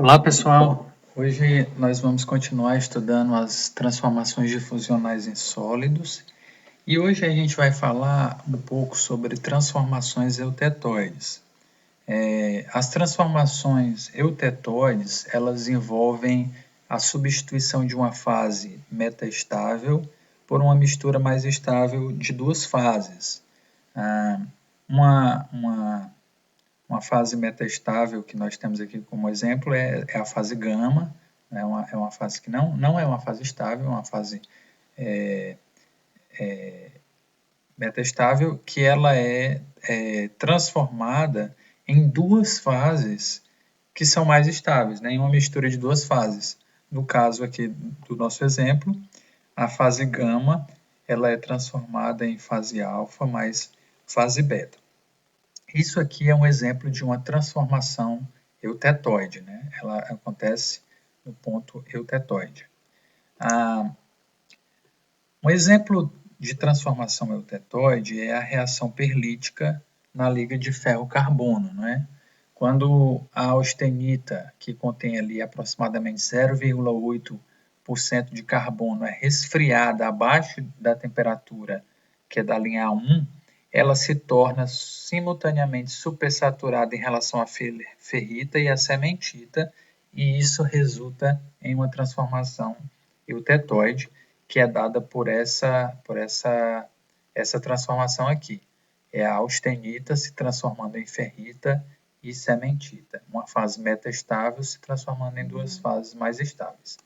Olá pessoal, hoje nós vamos continuar estudando as transformações difusionais em sólidos e hoje a gente vai falar um pouco sobre transformações eutetoides. As transformações eutetoides elas envolvem a substituição de uma fase metaestável por uma mistura mais estável de duas fases. Uma fase metaestável que nós temos aqui como exemplo é a fase gama, é uma fase que não é uma fase estável, é uma fase metaestável que ela é transformada em duas fases que são mais estáveis, em uma mistura de duas fases. No caso aqui do nosso exemplo, a fase gama ela é transformada em fase alfa mais fase beta. Isso aqui é um exemplo de uma transformação eutetoide, Ela acontece no ponto eutetoide. Um exemplo de transformação eutetoide é a reação perlítica na liga de ferro-carbono, Quando a austenita, que contém ali aproximadamente 0,8% de carbono, é resfriada abaixo da temperatura que é da linha A1, ela se torna simultaneamente supersaturada em relação à ferrita e à cementita, e isso resulta em uma transformação eutetoide, que é dada por essa transformação aqui. É a austenita se transformando em ferrita e cementita, uma fase metaestável se transformando em duas fases mais estáveis.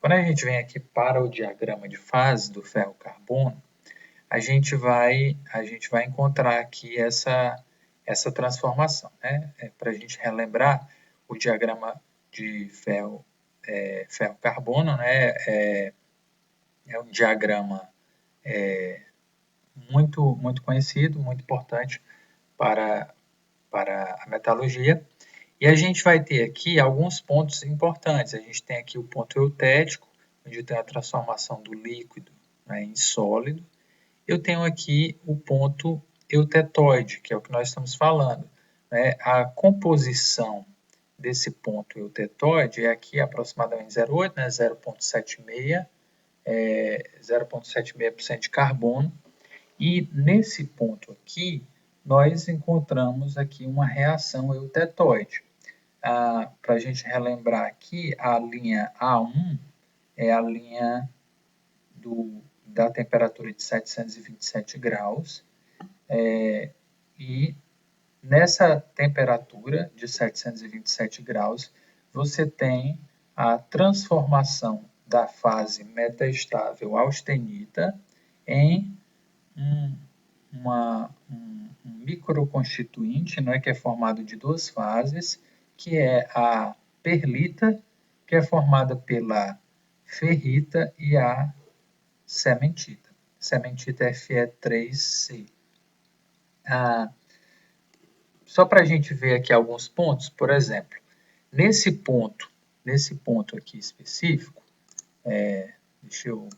Quando a gente vem aqui para o diagrama de fase do ferro-carbono, a gente vai encontrar aqui essa transformação. Para a gente relembrar, o diagrama de ferro-carbono é um diagrama muito conhecido, muito importante para a metalurgia. E a gente vai ter aqui alguns pontos importantes. A gente tem aqui o ponto eutético, onde tem a transformação do líquido em sólido. Eu tenho aqui o ponto eutetoide, que é o que nós estamos falando. A composição desse ponto eutetoide é aqui aproximadamente 0,8, 0,76% de carbono. E nesse ponto aqui, nós encontramos aqui uma reação eutetoide. Para a gente relembrar aqui, a linha A1 é a linha da temperatura de 727 graus, e nessa temperatura de 727 graus, você tem a transformação da fase metaestável austenita em um microconstituinte, que é formado de duas fases, que é a perlita, que é formada pela ferrita, e a cementita. Cementita Fe3C. Só para a gente ver aqui alguns pontos, por exemplo, nesse ponto aqui específico, deixa eu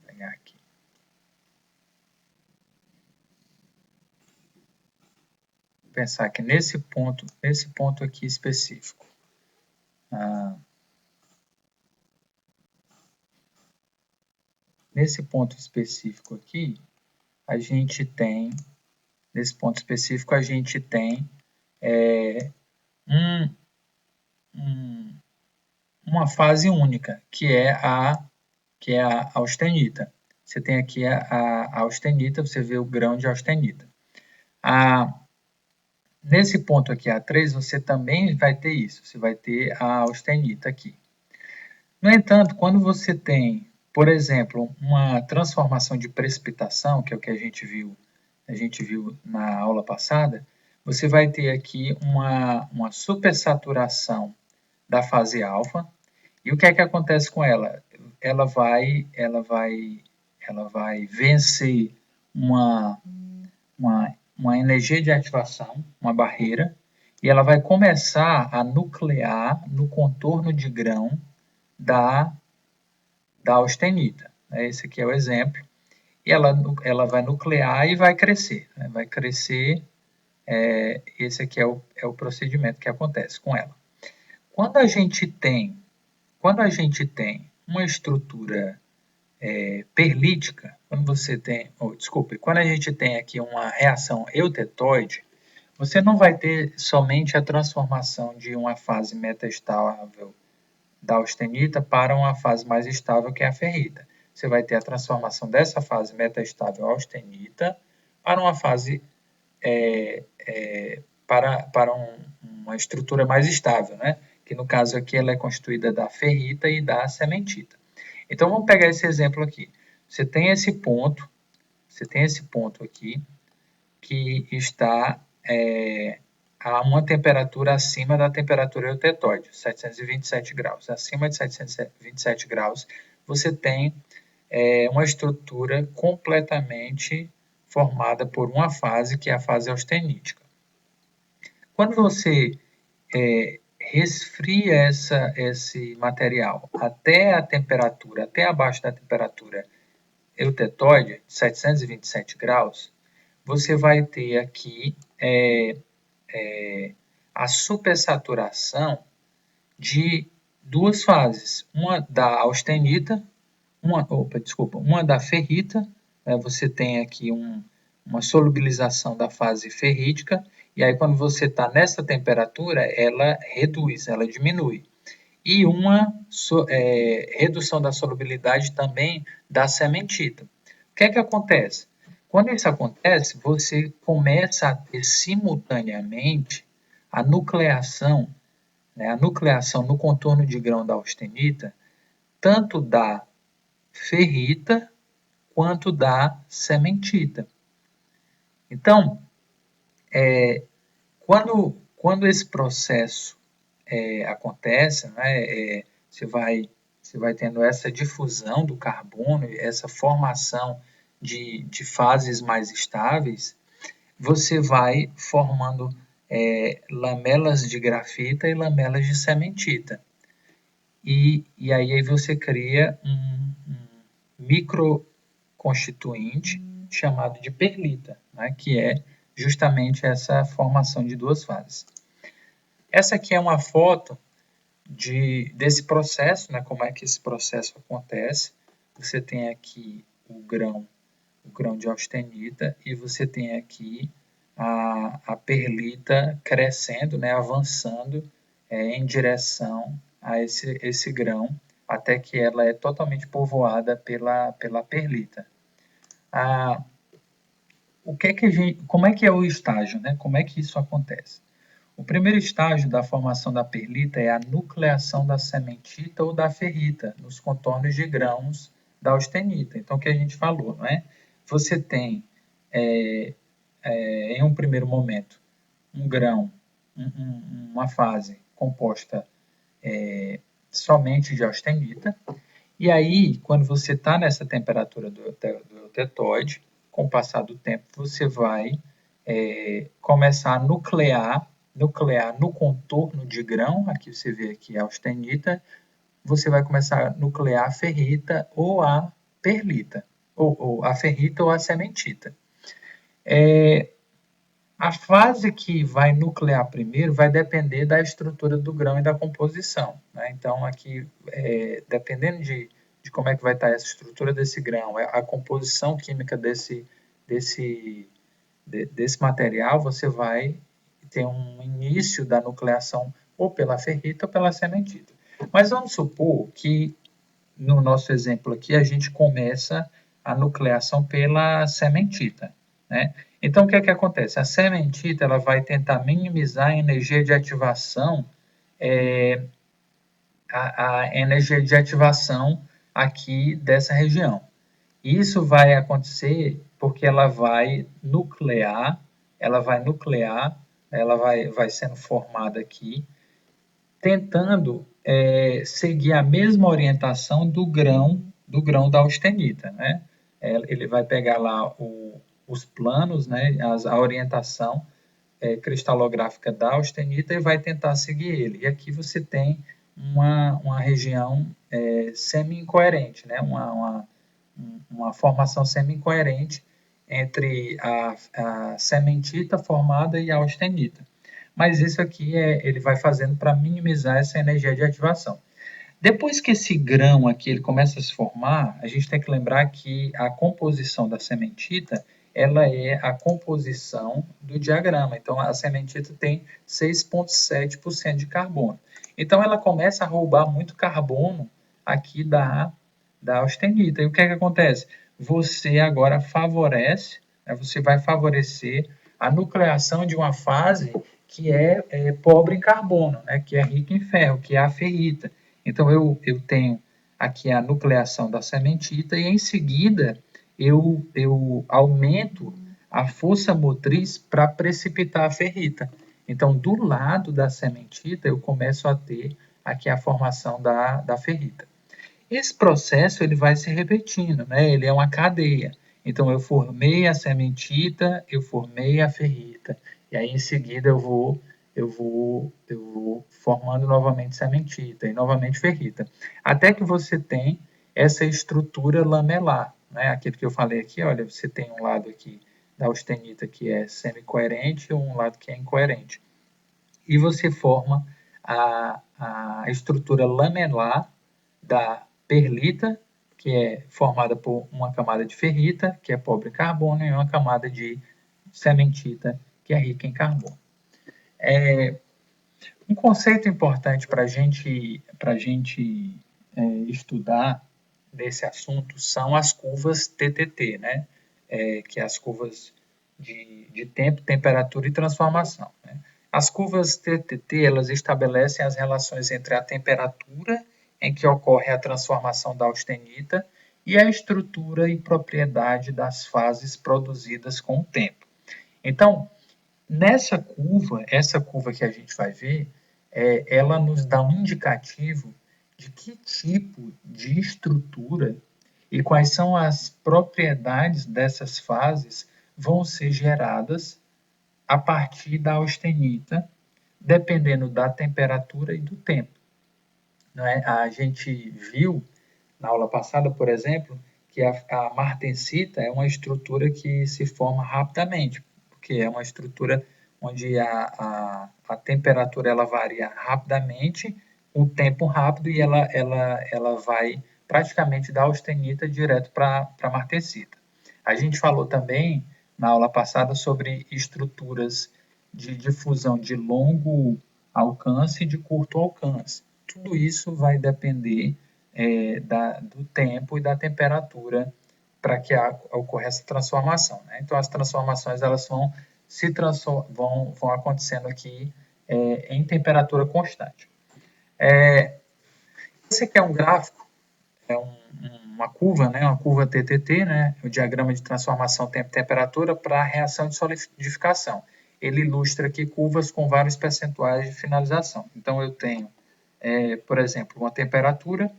pegar aqui. Vou pensar que nesse ponto aqui específico, nesse ponto específico aqui, a gente tem uma fase única, que é a austenita. Você tem aqui a austenita, você vê o grão de austenita. Nesse ponto aqui, A3, você também vai ter isso, você vai ter a austenita aqui. No entanto, quando você tem, por exemplo, uma transformação de precipitação, que é o que a gente viu na aula passada, você vai ter aqui uma supersaturação da fase alfa. E o que é que acontece com ela? Ela vai vencer uma energia de ativação, uma barreira, e ela vai começar a nuclear no contorno de grão da austenita. Esse aqui é o exemplo. E ela vai nuclear e vai crescer. Vai crescer, esse aqui é o procedimento que acontece com ela. Quando a gente tem uma estrutura perlítica, quando a gente tem aqui uma reação eutetoide, você não vai ter somente a transformação de uma fase metaestável da austenita para uma fase mais estável, que é a ferrita. Você vai ter a transformação dessa fase metaestável austenita para uma fase para uma estrutura mais estável, né? Que no caso aqui ela é constituída da ferrita e da sementita. Então vamos pegar esse exemplo aqui. Você tem esse ponto aqui que está a uma temperatura acima da temperatura eutetoide, 727 graus. Acima de 727 graus, você tem uma estrutura completamente formada por uma fase, que é a fase austenítica. Quando você resfria esse material até abaixo da temperatura eutetoide, 727 graus, você vai ter aqui a supersaturação de duas fases, uma da austenita, uma da ferrita, você tem aqui uma solubilização da fase ferrítica, e aí quando você está nessa temperatura, ela reduz, ela diminui. E uma redução da solubilidade também da sementita. O que é que acontece? Quando isso acontece, você começa a ter simultaneamente a nucleação no contorno de grão da austenita, tanto da ferrita quanto da sementita. Então, quando esse processo acontece, né, você vai tendo essa difusão do carbono, essa formação de fases mais estáveis, você vai formando lamelas de grafita e lamelas de sementita. E aí você cria um microconstituinte chamado de perlita, né, que é justamente essa formação de duas fases. Essa aqui é uma foto desse processo, né, como é que esse processo acontece. Você tem aqui o grão de austenita e você tem aqui a perlita crescendo, né, avançando em direção a esse grão, até que ela é totalmente povoada pela perlita. Como é que é o estágio, né? Como é que isso acontece? O primeiro estágio da formação da perlita é a nucleação da sementita ou da ferrita nos contornos de grãos da austenita. Então, o que a gente falou, não é? Você tem, em um primeiro momento, um grão, uma fase composta somente de austenita, e aí, quando você está nessa temperatura do eutetoide, com o passar do tempo, você vai começar a nuclear no contorno de grão, aqui você vê aqui a austenita, você vai começar a nuclear a ferrita ou a perlita, ou a ferrita ou a sementita. A fase que vai nuclear primeiro vai depender da estrutura do grão e da composição, né? Então, aqui, dependendo de como é que vai estar essa estrutura desse grão, a composição química desse material, você vai ter um início da nucleação ou pela ferrita ou pela sementita. Mas vamos supor que, no nosso exemplo aqui, a gente começa a nucleação pela sementita, né? Então, o que é que acontece? A sementita ela vai tentar minimizar a energia de ativação, a energia de ativação aqui dessa região. Isso vai acontecer porque ela vai nuclear, ela vai sendo formada aqui, tentando seguir a mesma orientação do grão da austenita, né? Ele vai pegar lá os planos, né, a orientação cristalográfica da austenita e vai tentar seguir ele. E aqui você tem uma região semi-incoerente, né? Uma formação semi-incoerente entre a sementita formada e a austenita. Mas isso aqui ele vai fazendo para minimizar essa energia de ativação. Depois que esse grão aqui ele começa a se formar, a gente tem que lembrar que a composição da sementita ela é a composição do diagrama. Então, a sementita tem 6,7% de carbono. Então, ela começa a roubar muito carbono aqui da austenita. E o que é que acontece? Você agora favorece, né, você vai favorecer a nucleação de uma fase que é pobre em carbono, né, que é rica em ferro, que é a ferrita. Então, eu tenho aqui a nucleação da sementita e, em seguida, eu aumento a força motriz para precipitar a ferrita. Então, do lado da sementita, eu começo a ter aqui a formação da ferrita. Esse processo ele vai se repetindo, né? Ele é uma cadeia. Então, eu formei a sementita, eu formei a ferrita. E aí, em seguida, eu vou formando novamente sementita e novamente ferrita. Até que você tem essa estrutura lamelar, né? Aquilo que eu falei aqui, olha, você tem um lado aqui da austenita que é semicoerente e um lado que é incoerente. E você forma a estrutura lamelar da perlita, que é formada por uma camada de ferrita, que é pobre em carbono, e uma camada de sementita, que é rica em carbono. Um conceito importante para a gente estudar nesse assunto são as curvas TTT, né? Que é as curvas de tempo, temperatura e transformação. Né? As curvas TTT elas estabelecem as relações entre a temperatura em que ocorre a transformação da austenita e a estrutura e propriedade das fases produzidas com o tempo. Então, essa curva que a gente vai ver, ela nos dá um indicativo de que tipo de estrutura e quais são as propriedades dessas fases vão ser geradas a partir da austenita, dependendo da temperatura e do tempo. Não é? A gente viu na aula passada, por exemplo, que a martensita é uma estrutura que se forma rapidamente, porque é uma estrutura onde a temperatura ela varia rapidamente, o tempo rápido, e ela vai praticamente da austenita direto para a martensita. A gente falou também na aula passada sobre estruturas de difusão de longo alcance e de curto alcance. Tudo isso vai depender do tempo e da temperatura para que ocorra essa transformação. Né? Então, as transformações elas vão acontecendo aqui em temperatura constante. Esse aqui é um gráfico, uma curva, né? Uma curva TTT, né? O diagrama de transformação tempo-temperatura para a reação de solidificação. Ele ilustra aqui curvas com vários percentuais de finalização. Então, eu tenho, por exemplo, uma temperatura.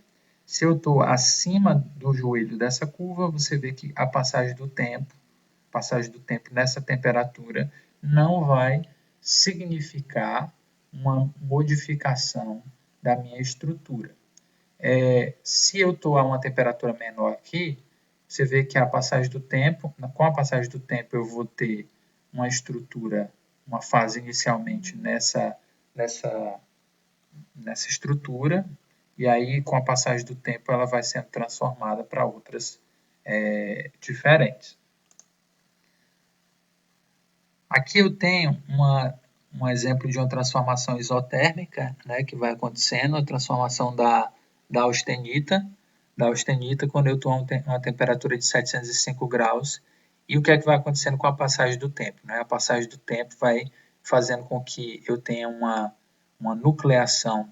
Se eu estou acima do joelho dessa curva, você vê que a passagem do tempo nessa temperatura não vai significar uma modificação da minha estrutura. Se eu estou a uma temperatura menor aqui, você vê que com a passagem do tempo eu vou ter uma estrutura, uma fase inicialmente nessa estrutura, e aí com a passagem do tempo ela vai sendo transformada para outras diferentes. Aqui eu tenho um exemplo de uma transformação isotérmica, né, que vai acontecendo, a transformação da austenita, quando eu estou a uma temperatura de 705 graus, e o que é que vai acontecendo com a passagem do tempo? Né? A passagem do tempo vai fazendo com que eu tenha uma nucleação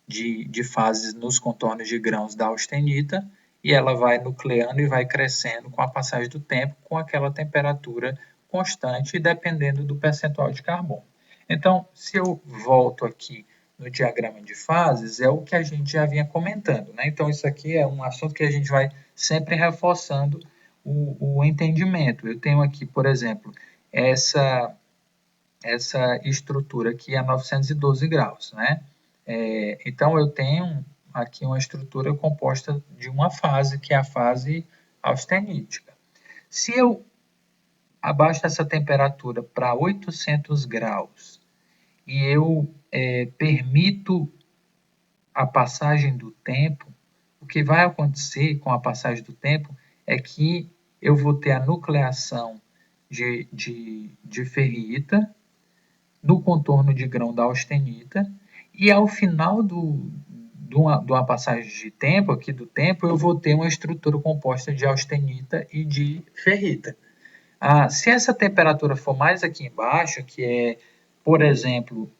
de fases nos contornos de grãos da austenita, e ela vai nucleando e vai crescendo com a passagem do tempo, com aquela temperatura constante, dependendo do percentual de carbono. Então, se eu volto aqui no diagrama de fases, é o que a gente já vinha comentando, né? Então, isso aqui é um assunto que a gente vai sempre reforçando o entendimento. Eu tenho aqui, por exemplo, essa estrutura aqui a 912 graus, né? Então, eu tenho aqui uma estrutura composta de uma fase, que é a fase austenítica. Se eu abaixo dessa temperatura para 800 graus e eu permito a passagem do tempo, o que vai acontecer com a passagem do tempo é que eu vou ter a nucleação de ferrita no contorno de grão da austenita e ao final de uma passagem de tempo, aqui do tempo, eu vou ter uma estrutura composta de austenita e de ferrita. Se essa temperatura for mais aqui embaixo, que é, por exemplo,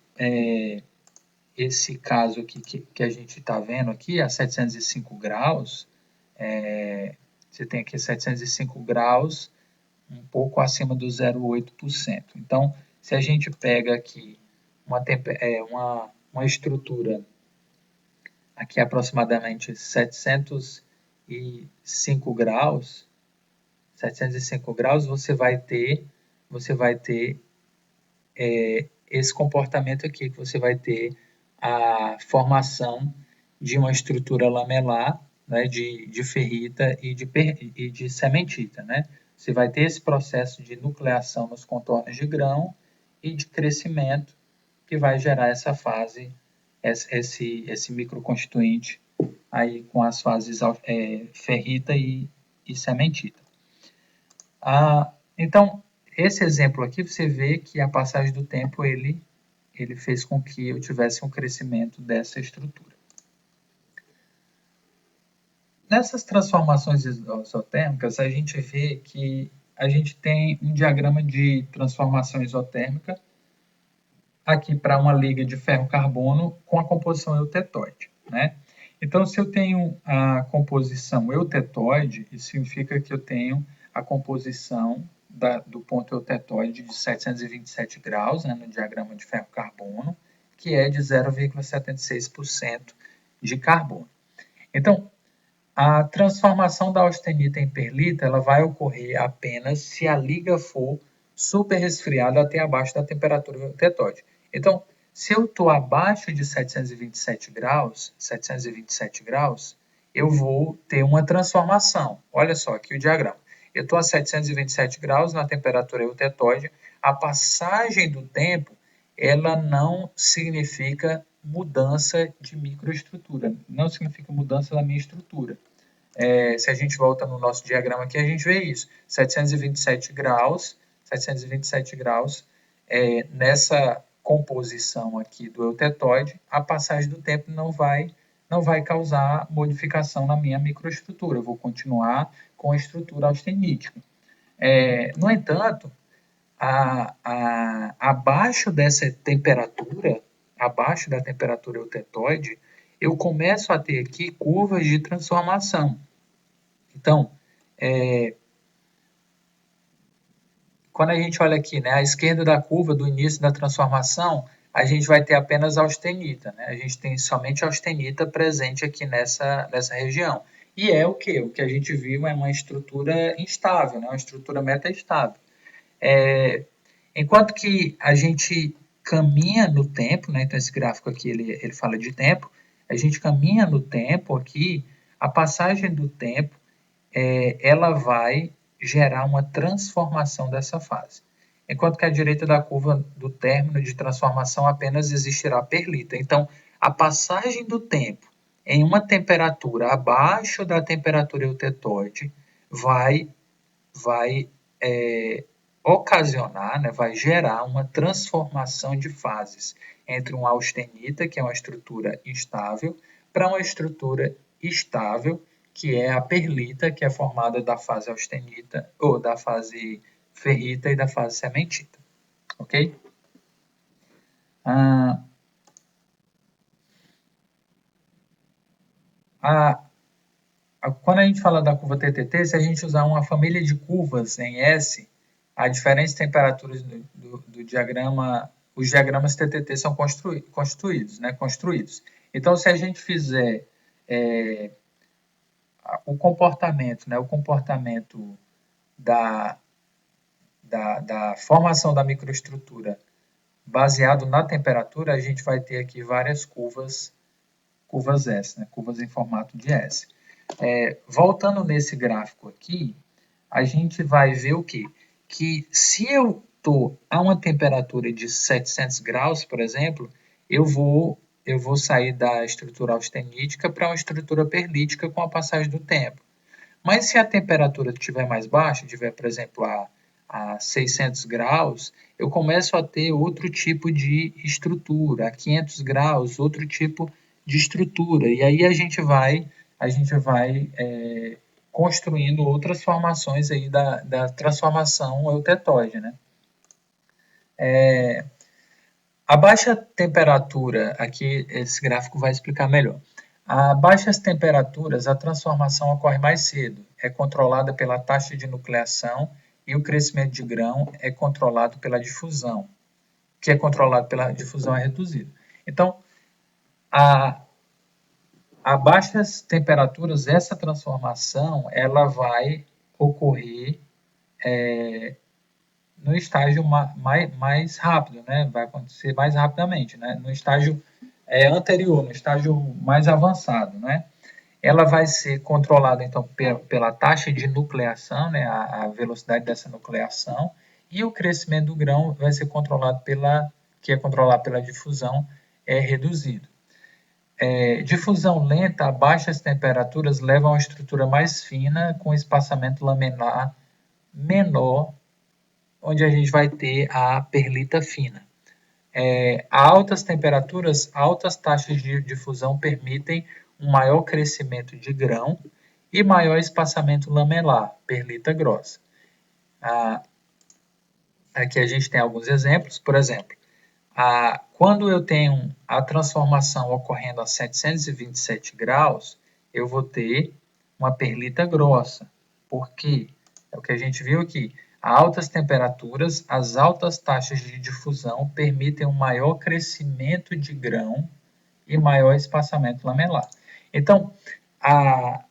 esse caso aqui que a gente está vendo aqui, a 705 graus, você tem aqui 705 graus, um pouco acima do 0,8%. Então, se a gente pega aqui uma estrutura aqui aproximadamente 705 graus, você vai ter esse comportamento aqui, que você vai ter a formação de uma estrutura lamelar, né, de ferrita e de cementita, né? Você vai ter esse processo de nucleação nos contornos de grão e de crescimento que vai gerar essa fase, esse microconstituinte aí com as fases ferrita e cementita. Então, esse exemplo aqui, você vê que a passagem do tempo, ele fez com que eu tivesse um crescimento dessa estrutura. Nessas transformações isotérmicas, a gente vê que a gente tem um diagrama de transformação isotérmica aqui para uma liga de ferro-carbono com a composição eutetoide, né? Então, se eu tenho a composição eutetoide, isso significa que eu tenho a composição do ponto eutetoide de 727 graus, né, no diagrama de ferro-carbono, que é de 0,76% de carbono. Então, a transformação da austenita em perlita ela vai ocorrer apenas se a liga for super resfriada até abaixo da temperatura eutetoide. Então, se eu estou abaixo de 727 graus, eu vou ter uma transformação. Olha só aqui o diagrama. Eu estou a 727 graus na temperatura eutetoide. A passagem do tempo, ela não significa mudança de microestrutura, não significa mudança da minha estrutura. Se a gente volta no nosso diagrama aqui, a gente vê isso. 727 graus, nessa composição aqui do eutetoide, a passagem do tempo não vai causar modificação na minha microestrutura. Eu vou continuar com a estrutura austenítica. No entanto, abaixo dessa temperatura, abaixo da temperatura eutetoide, eu começo a ter aqui curvas de transformação. Então, quando a gente olha aqui, né, à esquerda da curva do início da transformação, a gente vai ter apenas a austenita, né? A gente tem somente a austenita presente aqui nessa região. E é o quê? O que a gente viu é uma estrutura instável, né? Uma estrutura metaestável. Enquanto que a gente caminha no tempo, né? Então esse gráfico aqui ele fala de tempo, a gente caminha no tempo aqui, a passagem do tempo ela vai gerar uma transformação dessa fase. Enquanto que à direita da curva do término de transformação apenas existirá perlita. Então, a passagem do tempo em uma temperatura abaixo da temperatura eutetoide vai ocasionar, né, vai gerar uma transformação de fases entre uma austenita, que é uma estrutura instável, para uma estrutura estável, que é a perlita, que é formada da fase austenita, ou da fase ferrita e da fase cementita. Ok? Quando a gente fala da curva TTT, se a gente usar uma família de curvas em S, a diferentes temperaturas do diagrama, os diagramas TTT são construídos. Então, se a gente fizer o comportamento da formação da microestrutura baseado na temperatura, a gente vai ter aqui várias curvas S, né? Curvas em formato de S. Voltando nesse gráfico aqui, a gente vai ver o quê? que se eu estou a uma temperatura de 700 graus, por exemplo, eu vou sair da estrutura austenítica para uma estrutura perlítica com a passagem do tempo. Mas se a temperatura estiver mais baixa, tiver, por exemplo, a 600 graus, eu começo a ter outro tipo de estrutura, a 500 graus, outro tipo de estrutura. E aí a gente vai construindo outras formações aí da transformação eutetóide, né? A baixa temperatura, aqui esse gráfico vai explicar melhor. A baixas temperaturas, a transformação ocorre mais cedo, é controlada pela taxa de nucleação e o crescimento de grão é controlado pela difusão, que é controlado pela difusão é reduzido. Então, a baixas temperaturas, essa transformação, ela vai ocorrer no estágio mais rápido, né? Vai acontecer mais rapidamente, né? No estágio anterior, no estágio mais avançado, né? Ela vai ser controlada, então, pela taxa de nucleação, né? A velocidade dessa nucleação, e o crescimento do grão vai ser controlado que é controlado pela difusão, reduzido. Difusão lenta a baixas temperaturas leva a uma estrutura mais fina, com espaçamento laminar menor, onde a gente vai ter a perlita fina. A altas temperaturas, altas taxas de difusão permitem um maior crescimento de grão e maior espaçamento lamelar, perlita grossa. Aqui a gente tem alguns exemplos, por exemplo, quando eu tenho a transformação ocorrendo a 727 graus, eu vou ter uma perlita grossa. Por quê? É o que a gente viu aqui. A altas temperaturas, as altas taxas de difusão permitem um maior crescimento de grão e maior espaçamento lamelar. Então, a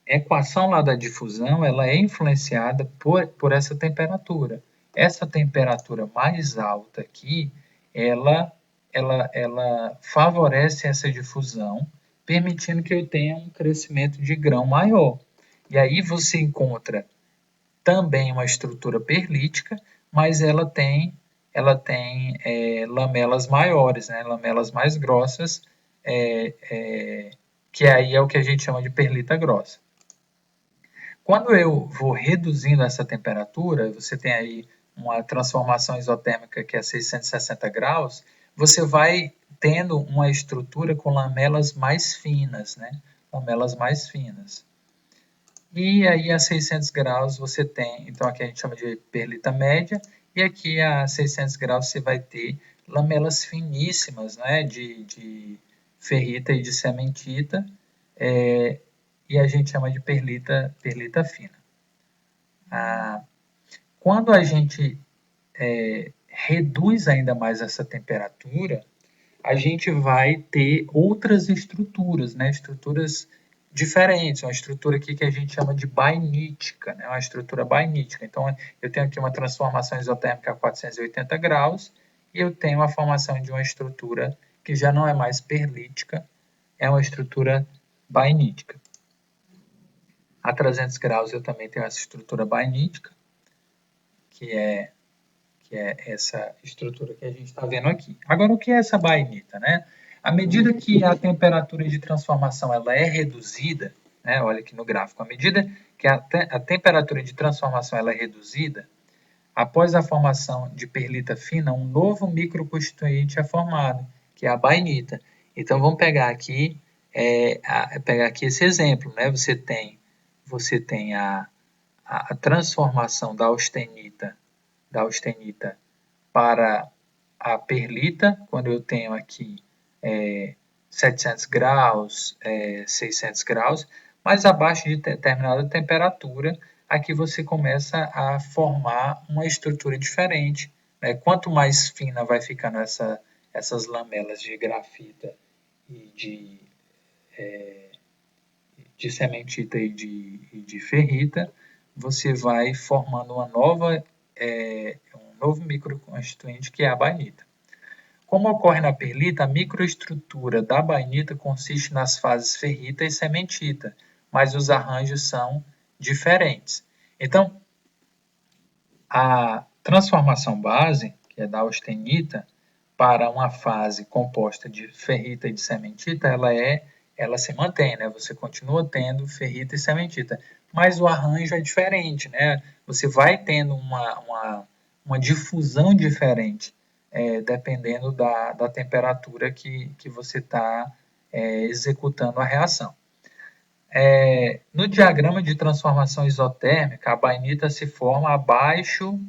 equação lá da difusão, ela é influenciada por essa temperatura. Essa temperatura mais alta aqui, ela favorece essa difusão, permitindo que eu tenha um crescimento de grão maior. E aí você encontra também uma estrutura perlítica, mas ela tem lamelas maiores, né? Lamelas mais grossas, que aí é o que a gente chama de perlita grossa. Quando eu vou reduzindo essa temperatura, você tem aí uma transformação isotérmica que é 660 graus, você vai tendo uma estrutura com lamelas mais finas, né? Lamelas mais finas. E aí a 600 graus você tem, então aqui a gente chama de perlita média, e aqui a 600 graus você vai ter lamelas finíssimas, né? De ferrita e de cementita, e a gente chama de perlita fina. Quando a gente reduz ainda mais essa temperatura, a gente vai ter outras estruturas, né? Estruturas diferentes, uma estrutura aqui que a gente chama de bainítica, né? Uma estrutura bainítica. Então, eu tenho aqui uma transformação isotérmica a 480 graus e eu tenho a formação de uma estrutura que já não é mais perlítica, é uma estrutura bainítica. A 300 graus eu também tenho essa estrutura bainítica, que é essa estrutura que a gente está vendo aqui. Agora, o que é essa bainita, né? À medida que a temperatura de transformação ela é reduzida, né? Olha aqui no gráfico, à medida que a temperatura de transformação ela é reduzida, após a formação de perlita fina, um novo microconstituinte é formado, que é a bainita. Então, vamos pegar aqui, esse exemplo, né? Você tem a transformação da austenita para a perlita, quando eu tenho aqui 700 graus, 600 graus, mas abaixo de determinada temperatura, aqui você começa a formar uma estrutura diferente. Né? Quanto mais fina vai ficando essas lamelas de grafita e de cementita e de ferrita, você vai formando um novo microconstituinte que é a bainita. Como ocorre na perlita, a microestrutura da bainita consiste nas fases ferrita e cementita, mas os arranjos são diferentes. Então, A transformação base, que é da austenita, para uma fase composta de ferrita e de cementita, ela se mantém, né? Você continua tendo ferrita e cementita, mas o arranjo é diferente, né? Você vai tendo uma difusão diferente, dependendo da temperatura que você está executando a reação. No diagrama de transformação isotérmica, a bainita se forma abaixo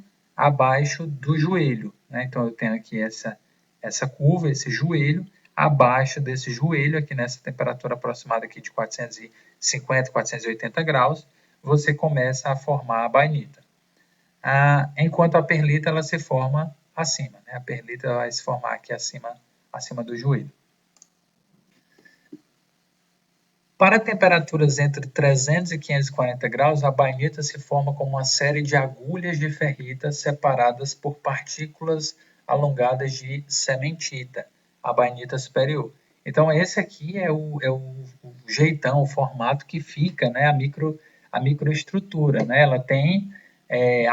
do joelho, né? Então, eu tenho aqui essa curva, esse joelho, abaixo desse joelho, aqui nessa temperatura aproximada aqui de 450, 480 graus, você começa a formar a bainita. Enquanto a perlita ela se forma acima, né? A perlita vai se formar aqui acima do joelho. Para temperaturas entre 300 e 540 graus, a bainita se forma como uma série de agulhas de ferrita separadas por partículas alongadas de cementita, a bainita superior. Então, esse aqui é o jeitão, o formato que fica, né, a microestrutura. Né? Ela tem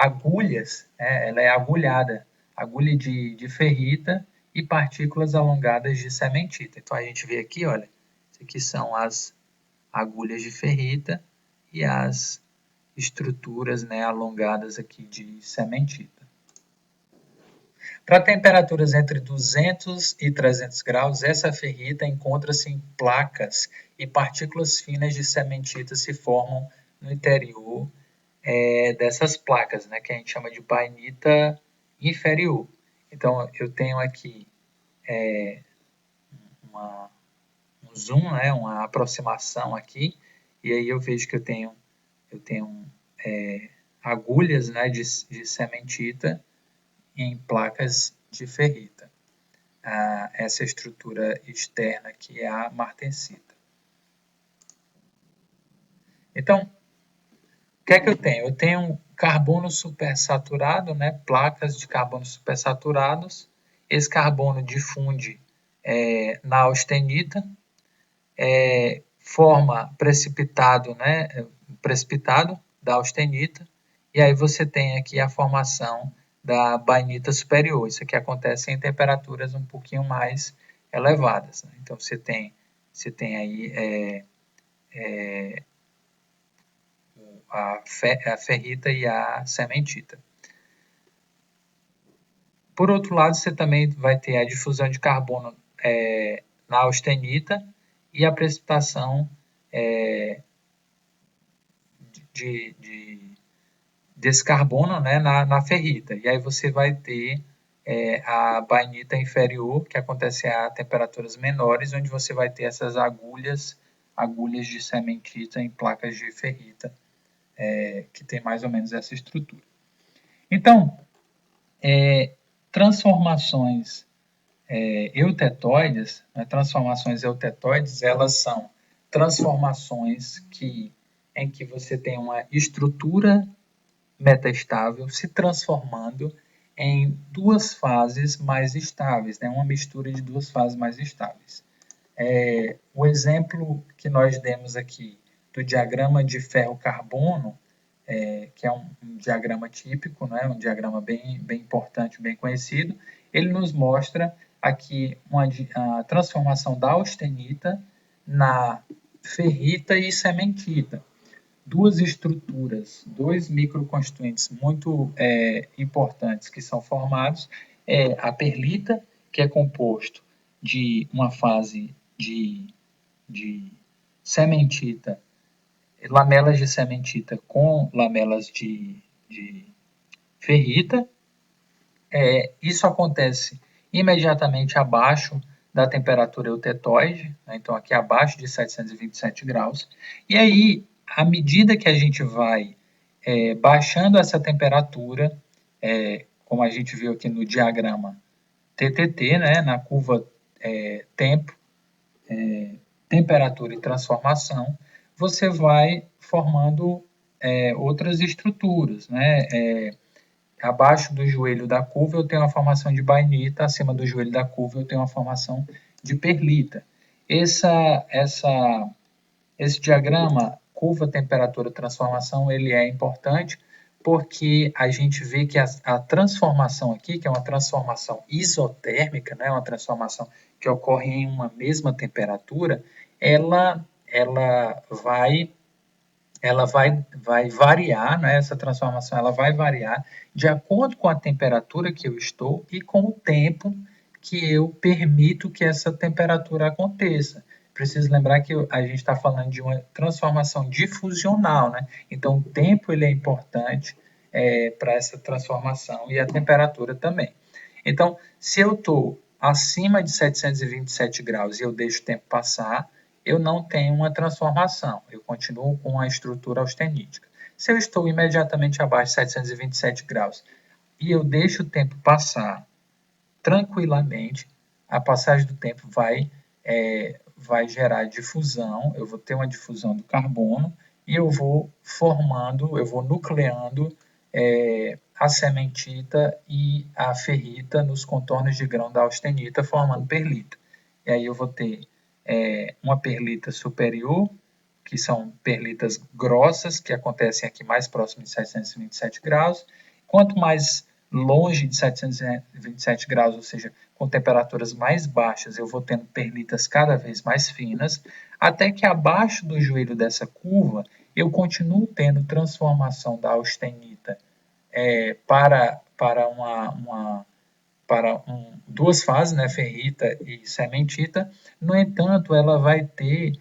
agulhas, né? Ela é agulhada, agulha de ferrita e partículas alongadas de cementita. Então, a gente vê aqui, olha, isso aqui são as agulhas de ferrita e as estruturas, né, alongadas aqui de cementita. Para temperaturas entre 200 e 300 graus, essa ferrita encontra-se em placas e partículas finas de cementita se formam no interior dessas placas, né, que a gente chama de bainita inferior. Então, eu tenho aqui um zoom, né, uma aproximação aqui, e aí eu vejo que eu tenho agulhas, né, de cementita em placas de ferrita. Essa estrutura externa aqui é a martensita. Então, o que é que eu tenho? Eu tenho carbono supersaturado, né, placas de carbono supersaturados. Esse carbono difunde na austenita, forma precipitado, né, precipitado da austenita, e aí você tem aqui a formação da bainita superior. Isso aqui acontece em temperaturas um pouquinho mais elevadas. Né? Então, você tem aí a ferrita e a cementita. Por outro lado, você também vai ter a difusão de carbono na austenita e a precipitação desse carbono, né, na ferrita. E aí você vai ter a bainita inferior, que acontece a temperaturas menores, onde você vai ter essas agulhas de cementita em placas de ferrita, que tem mais ou menos essa estrutura. Então, transformações eutetóides, né, elas são transformações em que você tem uma estrutura metaestável se transformando em duas fases mais estáveis, né? Uma mistura de duas fases mais estáveis. O exemplo que nós demos aqui do diagrama de ferro-carbono, que é um diagrama típico, né? Um diagrama bem importante, bem conhecido, ele nos mostra aqui a transformação da austenita na ferrita e cementita. Duas estruturas, dois microconstituintes muito importantes que são formados, a perlita, que é composto de uma fase de cementita, lamelas de cementita com lamelas de ferrita. Isso acontece imediatamente abaixo da temperatura eutetóide, né? Então aqui abaixo de 727 graus, e aí, à medida que a gente vai baixando essa temperatura, como a gente viu aqui no diagrama TTT, né, na curva tempo, temperatura e transformação, você vai formando outras estruturas, né? Abaixo do joelho da curva eu tenho uma formação de bainita, acima do joelho da curva eu tenho uma formação de perlita. Esse diagrama, curva, temperatura, transformação, ele é importante porque a gente vê que a transformação aqui, que é uma transformação isotérmica, né, uma transformação que ocorre em uma mesma temperatura, ela vai variar, né? Essa transformação ela vai variar de acordo com a temperatura que eu estou e com o tempo que eu permito que essa temperatura aconteça. Preciso lembrar que a gente está falando de uma transformação difusional, né? Então, o tempo ele é importante para essa transformação e a temperatura também. Então, se eu estou acima de 727 graus e eu deixo o tempo passar, eu não tenho uma transformação, eu continuo com a estrutura austenítica. Se eu estou imediatamente abaixo de 727 graus e eu deixo o tempo passar tranquilamente, a passagem do tempo vai gerar difusão, eu vou ter uma difusão do carbono e eu vou formando, eu vou nucleando a cementita e a ferrita nos contornos de grão da austenita, formando perlita. E aí eu vou ter uma perlita superior, que são perlitas grossas, que acontecem aqui mais próximo de 727 graus. Quanto mais longe de 727 graus, ou seja, com temperaturas mais baixas, eu vou tendo perlitas cada vez mais finas, até que abaixo do joelho dessa curva, eu continuo tendo transformação da austenita para duas fases, né, ferrita e cementita. No entanto, ela vai ter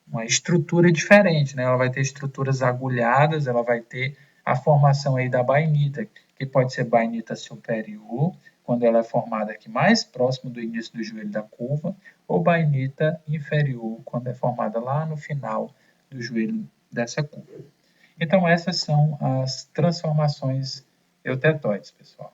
uma estrutura diferente, né? Ela vai ter estruturas agulhadas, ela vai ter a formação aí da bainita, que pode ser bainita superior, quando ela é formada aqui mais próximo do início do joelho da curva, ou bainita inferior, quando é formada lá no final do joelho dessa curva. Então, essas são as transformações eutetóides, pessoal.